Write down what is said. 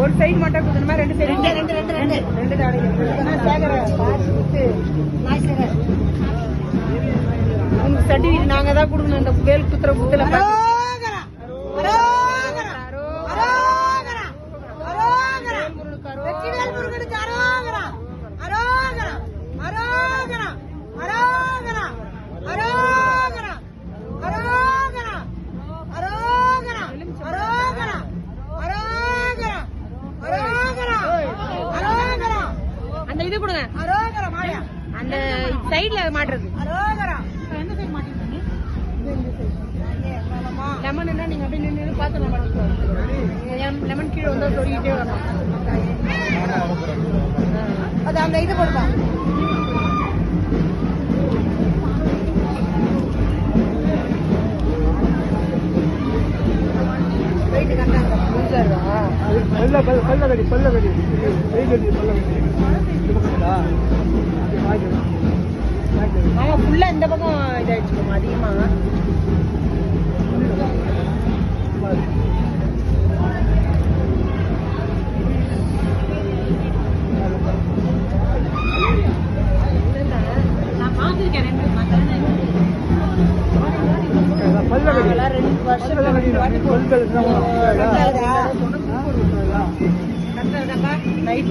ஒரு சைடு மட்டும் கொடுக்கணுமா? ரெண்டு சைடு? ரெண்டு உங்களுக்கு சர்டிஃபிகேட் நாங்க தான் கொடுக்கணும். இந்த வேல் குத்துற புத்துல அந்த இது கொடுங்க. அந்த சைடுல மாட்டுறது லெமன் நீங்க அப்படியே நின்று பாத்துலாம் மாட்டீங்க. லெமன் கீழே வந்தா சொல்லிக்கிட்டே வரணும். அது அந்த இது கொடுப்பா. ஆமா ஃபுல்லா இந்த பக்கம் இதாயிடுச்சு அதிகமா. நான் பாத்துருக்கேன் 2 வருஷம் நைட்